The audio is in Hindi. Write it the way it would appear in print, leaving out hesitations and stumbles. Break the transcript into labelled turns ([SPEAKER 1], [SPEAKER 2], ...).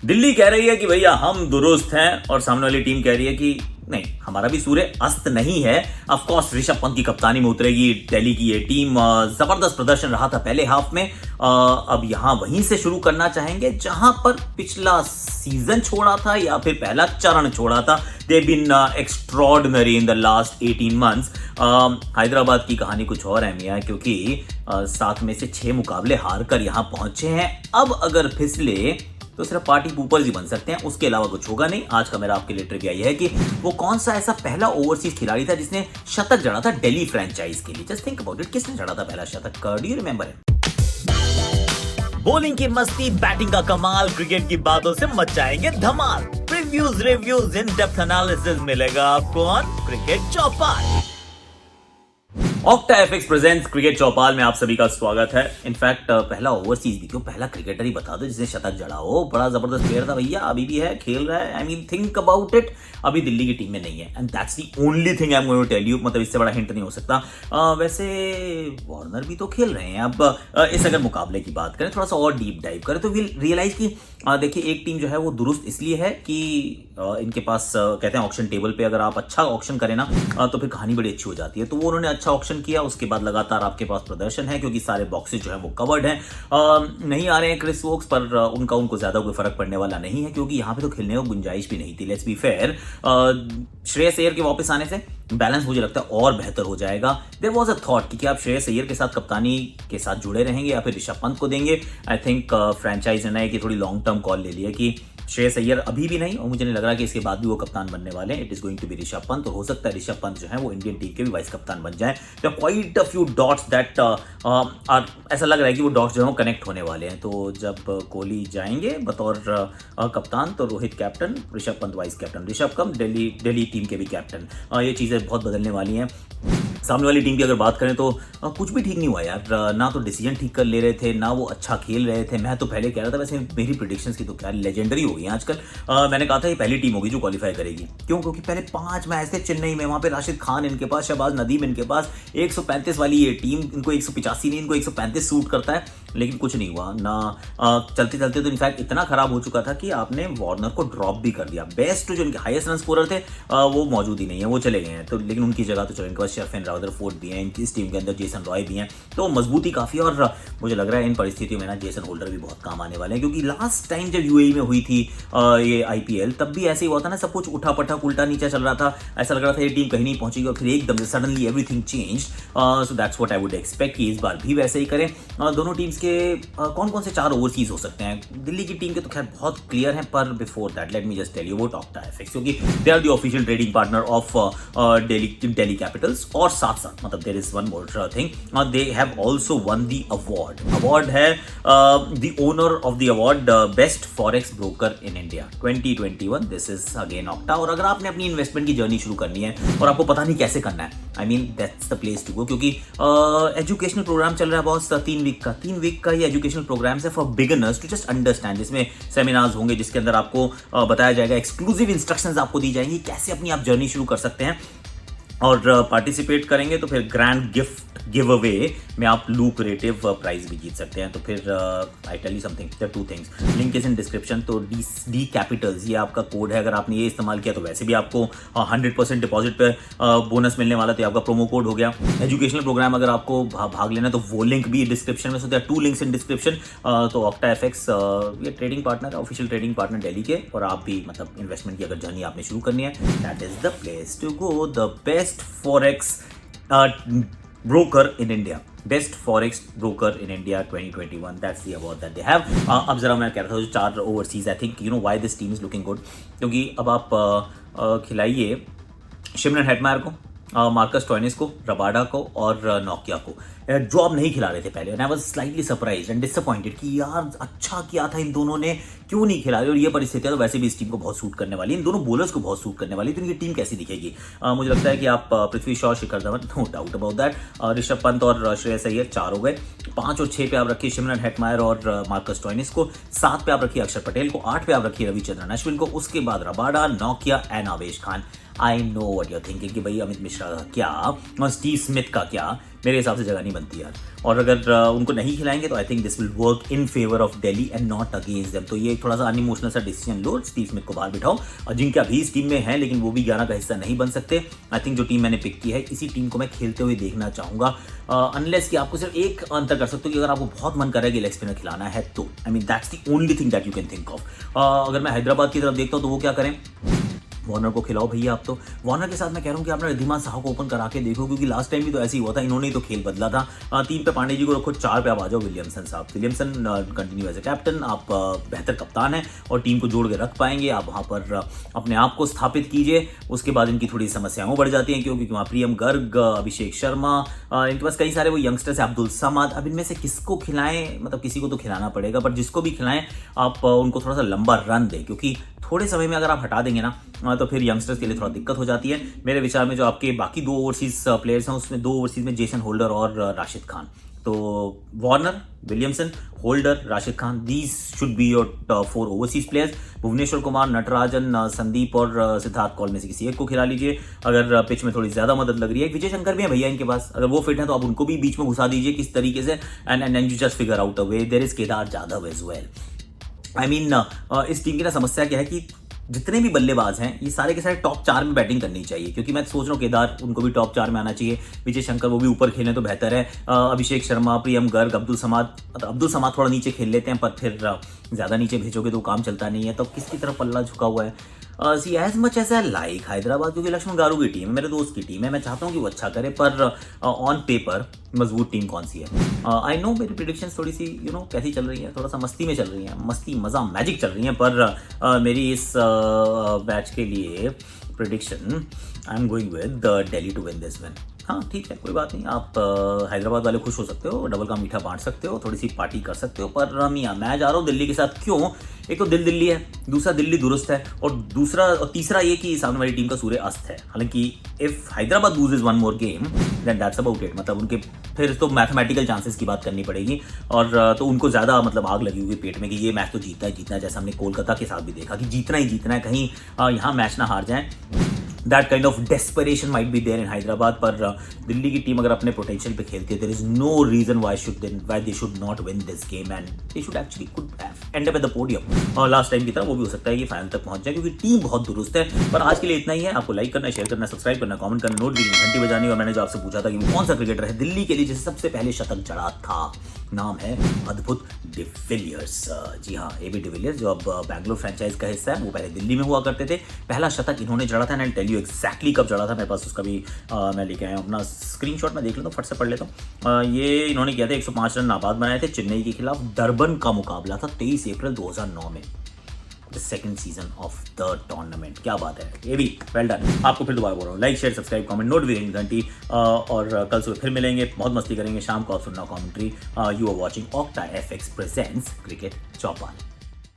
[SPEAKER 1] दिल्ली कह रही है कि भैया हम दुरुस्त हैं और सामने वाली टीम कह रही है कि नहीं, हमारा भी सूर्य अस्त नहीं है। ऑफ कोर्स ऋषभ पंत की कप्तानी में उतरेगी दिल्ली की ये टीम। जबरदस्त प्रदर्शन रहा था पहले हाफ में। अब यहां वहीं से शुरू करना चाहेंगे जहां पर पिछला सीजन छोड़ा था या फिर पहला चरण छोड़ा था। They been extraordinary in the last 18 months. Hyderabad की कहानी कुछ और है मियां, क्योंकि 7 में से 6 मुकाबले हार कर यहां पहुंचे हैं। अब अगर फिसले तो सिर्फ पार्टी पूपर्स ही बन सकते हैं, उसके अलावा कुछ होगा नहीं। आज का मेरा आपके लिए ट्रिविया यह है कि वो कौन सा ऐसा पहला ओवरसीज खिलाड़ी था जिसने शतक जड़ा था दिल्ली फ्रेंचाइज के लिए। जस्ट थिंक अबाउट इट, किसने जड़ा था पहला शतक? Do you remember it? Bowling की मस्ती, बैटिंग का कमाल, क्रिकेट की बातों से मच जाएंगे धमाल। Previews, reviews, in depth analysis मिलेगा आपको on cricket Chaupal. Octa FX presents cricket Chaupal में आप सभी का स्वागत है। इनफैक्ट पहला ओवरसीज भी क्यों, पहला क्रिकेटर ही बता दो जिसने शतक जड़ा हो। बड़ा जबरदस्त प्लेयर था भैया, अभी भी है, खेल रहा है। I mean think about it, अभी दिल्ली की टीम में नहीं है and that's the only thing I am going to tell you. मतलब इससे बड़ा हिंट नहीं हो सकता। वैसे वार्नर भी तो खेल रहे हैं। अब इस अगर मुकाबले की बात करें, थोड़ा सा और डीप डाइव करें तो विल रियलाइज की देखिए एक टीम जो है वो दुरुस्त इसलिए है कि इनके पास कहते हैं ऑक्शन टेबल पे अगर आप अच्छा ऑक्शन करें ना तो फिर कहानी बड़ी अच्छी हो जाती है। तो वो उन्होंने अच्छा ऑक्शन किया, उसके बाद लगातार आपके पास प्रदर्शन है क्योंकि सारे बॉक्सेस जो है वो कवर्ड हैं। नहीं आ रहे हैं क्रिस वोक्स, पर उनको ज्यादा कोई फर्क पड़ने वाला नहीं है क्योंकि यहाँ पे तो खेलने को गुंजाइश भी नहीं थी। Let's be fair, Shreyas Iyer के वापस आने से बैलेंस मुझे लगता है और बेहतर हो जाएगा। देयर वाज अ थॉट कि क्या आप श्रेयस अय्यर के साथ कप्तानी के साथ जुड़े रहेंगे या फिर ऋषभ पंत को देंगे। आई थिंक फ्रेंचाइज ने की थोड़ी लॉन्ग टर्म कॉल ले लिया कि श्रेयस अय्यर अभी भी नहीं, और मुझे नहीं लग रहा कि इसके बाद भी वो कप्तान बनने वाले हैं। It is going to be Rishabh Pant, और हो सकता है ऋषभ पंत जो है वो इंडियन टीम के भी वाइस कप्तान बन जाए। तो quite a few dots that ऐसा लग रहा है कि वो डॉट्स जो है वो कनेक्ट होने वाले हैं। तो जब कोहली जाएंगे बतौर कप्तान तो Rohit captain, Rishabh Pant vice captain, Rishabh cum Delhi team के भी कैप्टन। ये चीजें बहुत बदलने वाली हैं। सामने वाली टीम की अगर बात करें तो कुछ भी ठीक नहीं हुआ यार। ना तो डिसीजन ठीक कर ले रहे थे, ना वो अच्छा खेल रहे थे। मैं तो पहले कह रहा था, वैसे मेरी प्रेडिक्शंस की तो क्या लेजेंडरी हो गई है आजकल। मैंने कहा था ये पहली टीम होगी जो क्वालिफाई करेगी। क्यों? क्योंकि पहले 5 मैच थे चेन्नई में, वहां पे राशिद खान इनके पास, शहबाज नदीम इनके पास, 135 वाली ये टीम, इनको 185 नहीं, इनको 135 सूट करता है। लेकिन कुछ नहीं हुआ ना। चलते चलते तो इनफैक्ट इतना खराब हो चुका था कि आपने वार्नर को ड्रॉप भी कर दिया। बेस्ट जो इनके हाईएस्ट रन स्कोरर थे वो मौजूद ही नहीं है, वो चले गए हैं। तो लेकिन उनकी जगह तो चलो इनके पास शेफिन रादरफोर्ड भी हैं, इस टीम के अंदर जेसन रॉय भी हैं, तो मजबूती काफी। और मुझे लग रहा है इन परिस्थितियों में ना जेसन होल्डर भी बहुत काम आने वाले हैं, क्योंकि लास्ट टाइम जब यूएई में हुई थी ये आईपीएल, तब भी ऐसे ही हुआ था ना, सब कुछ उठा पटक उल्टा नीचा चल रहा था। ऐसा लग रहा था ये टीम कहीं नहीं पहुंचेगी और फिर एकदम से suddenly everything change. So that's what I would expect कि इस बार भी वैसे ही करें। दोनों टीम्स के कौन कौन से 4 ओवरसीज हो सकते हैं? दिल्ली की टीम के तो खैर बहुत क्लियर है, पर before that let me just tell you about Octa FX, क्योंकि they are the official trading partner of Delhi capitals. और साथ साथ मतलब there is one more thing, they have also won the award है the owner of the award best forex broker in India 2021। This is again Octa. और अगर आपने अपनी इन्वेस्टमेंट की जर्नी शुरू करनी है और आपको पता नहीं कैसे करना है, I mean that's the place to go, क्योंकि एजुकेशनल प्रोग्राम चल रहा है बॉस 3 वीक का ये एजुकेशनल प्रोग्राम है for beginners to just understand, जिसमें सेमिनार्स होंगे जिसके अंदर आपको बताया जाएगा, एक्सक्लूसिव इंस्ट्रक्शंस आपको दी जाएंगी कैसे अपनी आप जर्नी शुरू कर सकते हैं। और पार्टिसिपेट करेंगे तो फिर ग्रैंड गिफ्ट गिव अवे में आप लुक्रेटिव प्राइज भी जीत सकते हैं। तो फिर I tell you something, there 2 things, link is in description. तो डी कैपिटल्स ये आपका कोड है, अगर आपने ये इस्तेमाल किया तो वैसे भी आपको 100% डिपॉजिट पे बोनस मिलने वाला, तो आपका प्रोमो कोड हो गया। एजुकेशनल प्रोग्राम अगर आपको भाग लेना है तो वो लिंक भी डिस्क्रिप्शन में, so there 2 links in description. तो ऑक्टा एफएक्स ये ट्रेडिंग पार्टनर है, ऑफिशियल ट्रेडिंग पार्टनर दिल्ली के, और आप भी मतलब इन्वेस्टमेंट की अगर जर्नी आपने शुरू करनी है, that is the place to go. The best forex broker in India, best forex broker in India 2021, that's the award that they have। अब जरा मैं कह रहा था जो 4 overseas, I think you know why this team is looking good, क्योंकि अब आप खिलाइए शिमरन हेटमायर को, मार्कस स्टोइनिस को, रबाडा को और नोकिया को, जो आप नहीं खिला रहे थे पहले। And I was slightly surprised and disappointed कि यार अच्छा किया था इन दोनों ने, क्यों नहीं खिला रहे। और ये परिस्थितियां तो वैसे भी इस टीम को बहुत सूट करने वाली है, इन दोनों बॉलर्स को बहुत सूट करने वाली है। तो इनकी टीम कैसी दिखेगी? मुझे लगता है कि आप Prithvi Shaw, Shikhar Dhawan, no doubt about that, Rishabh Pant और श्रेयस अय्यर 4 हो गए। 5 और 6 पे आप रखिए शिमरन हेटमायर और मार्कस स्टोइनिस को, 7 पे आप रखिए अक्षर पटेल को, 8 पे आप रखिए रविचंद्रन अश्विन को, उसके बाद Rabada, Nokia and Avesh Khan. I know what you are thinking कि भाई अमित मिश्रा का क्या और स्टीव स्मिथ का क्या। मेरे हिसाब से जगह नहीं बनती यार। और अगर उनको नहीं खिलाएंगे तो I think this will work in favour of Delhi and not against them. तो ये थोड़ा सा अनइमोशनल सा डिसीजन लो, स्टीव स्मिथ को बाहर बिठाओ। और जिनके अभी इस टीम में है लेकिन वो भी 11 का हिस्सा नहीं बन सकते, आई थिंक जो टीम मैंने पिक की है इसी टीम को मैं खेलते हुए देखना चाहूँगा। अनलेस कि आपको सिर्फ एक अंतर कर सकते हो कि अगर आपको बहुत मन कर रहा है कि लेग स्पिनर खिलाना है तो आई mean that's the only thing that you can think of. अगर मैं हैदराबाद की तरफ देखता हूँ तो वो क्या करें, वार्नर को खिलाओ भैया। आप तो वार्नर के साथ मैं कह रहा हूँ कि आपने रिद्धिमान साहा को ओपन करा के देखो, क्योंकि लास्ट टाइम भी तो ऐसे ही हुआ था, इन्होंने ही तो खेल बदला था। 3 पे पांडे जी को रखो, 4 पे आप आ जाओ विलियमसन साहब। Williamson continue as a captain, आप बेहतर कप्तान हैं और टीम को जोड़ के रख पाएंगे। आप वहाँ पर अपने आप को स्थापित कीजिए। उसके बाद इनकी थोड़ी समस्याएं बढ़ जाती हैं क्योंकि वहाँ प्रियम गर्ग, अभिषेक शर्मा, इनके पास कई सारे वो यंगस्टर्स हैं, अब्दुल समाद। अब इनमें से किसको खिलाएं, मतलब किसी को तो खिलाना पड़ेगा, पर जिसको भी खिलाएं आप उनको थोड़ा सा लंबा रन दें, क्योंकि थोड़े समय में अगर आप हटा देंगे ना तो फिर यंगस्टर्स के लिए थोड़ा दिक्कत हो जाती है। मेरे विचार में जो आपके बाकी 2 ओवरसीज प्लेयर्स हैं उसमें 2 ओवरसीज में जेसन होल्डर और राशिद खान। तो Warner, Williamson, Holder, Rashid Khan, these should be your 4 overseas players. Bhuvneshwar Kumar, Natarajan, Sandeep और सिद्धार्थ कौल में से किसी एक को खिला लीजिए। अगर पिच में थोड़ी ज्यादा मदद लग रही है, विजय शंकर भी है भैया इनके पास, अगर वो फिट है तो आप उनको भी बीच में घुसा दीजिए किस तरीके से। And you just figure out a way. There is Kedar Jadhav as well. I mean इस टीम की ना समस्या क्या है कि जितने भी बल्लेबाज हैं ये सारे के सारे टॉप 4 में बैटिंग करनी चाहिए, क्योंकि मैं सोच रहा हूँ केदार उनको भी टॉप 4 में आना चाहिए। विजय शंकर वो भी ऊपर खेलें तो बेहतर है। अभिषेक शर्मा, प्रियम गर्ग, अब्दुल समाद थोड़ा नीचे खेल लेते हैं, पर फिर ज़्यादा नीचे भेजोगे तो काम चलता नहीं है। तो किसकी तरफ पल्ला झुका हुआ है? See as much as I like Hyderabad, क्योंकि लक्ष्मण गारू की टीम है, मेरे दोस्त की टीम है, मैं चाहता हूँ कि वो अच्छा करे, पर ऑन पेपर मजबूत टीम कौन सी है? आई नो मेरी प्रिडिक्शंस थोड़ी सी कैसी चल रही है, थोड़ा सा मस्ती में चल रही है, मस्ती मज़ा मैजिक चल रही है, पर मेरी इस बैच के लिए prediction I am going with Delhi to win this one. हाँ ठीक है, कोई बात नहीं, आप हैदराबाद वाले खुश हो सकते हो, डबल का मीठा बांट सकते हो, थोड़ी सी पार्टी कर सकते हो, पर मियाँ मैं जा रहा हूँ दिल्ली के साथ। क्यों? एक तो दिल्ली है, दूसरा दिल्ली दुरुस्त है, और तीसरा ये कि सामने वाली टीम का सूर्य अस्त है। हालांकि if Hyderabad loses 1 more game then that's about it, मतलब उनके फिर तो मैथमेटिकल चांसेस की बात करनी पड़ेगी, और तो उनको ज़्यादा मतलब आग लगी हुई पेट में कि ये मैच तो जीतना है, जैसा हमने कोलकाता के साथ भी देखा कि जीतना ही जीतना है, कहीं यहाँ मैच ना हार जाए। That kind of desperation might be there in Hyderabad. पर दिल्ली की टीम अगर अपने पोटेंशियल पे खेलती है, there is no reason why they should not win this game and they should actually could end up at the podium. और लास्ट टाइम की तरह वो भी हो सकता है कि फाइनल तक पहुंच जाए, क्योंकि टीम बहुत दुरुस्त है। पर आज के लिए इतना ही है। आपको लाइक करना, शेयर करना, सब्सक्राइब करना, कमेंट करना, नोट घंटी बजानी। और मैंने जो आपसे पूछा था कि कौन सा क्रिकेटर है दिल्ली के लिए जिसे सबसे पहले शतक जड़ा था, नाम है अद्भुत डिविलियर्स। जी हाँ, एबी डिविलियर्स जो अब बैंगलोर फ्रेंचाइज का हिस्सा है, वो पहले दिल्ली में हुआ करते थे। पहला शतक इन्होंने जड़ा था, एंड टेल यू एक्जैक्टली कब जड़ा था, मेरे पास उसका भी मैं लेके आया हूँ अपना स्क्रीनशॉट, मैं देख लेता हूँ, फट से पढ़ लेता हूँ। ये इन्होंने किया था 105 रन नाबाद बनाए थे चेन्नई के खिलाफ। डरबन का मुकाबला था 23 अप्रैल 2009 में, the second season of the tournament. क्या बात है, ये भी वेल डन। आपको फिर दोबारा बोल रहा हूँ, like share subscribe comment notification घंटी, और कल सुबह फिर मिलेंगे, बहुत मस्ती करेंगे। शाम को आप सुनना commentary. You are watching Octa FX presents cricket Chaupal.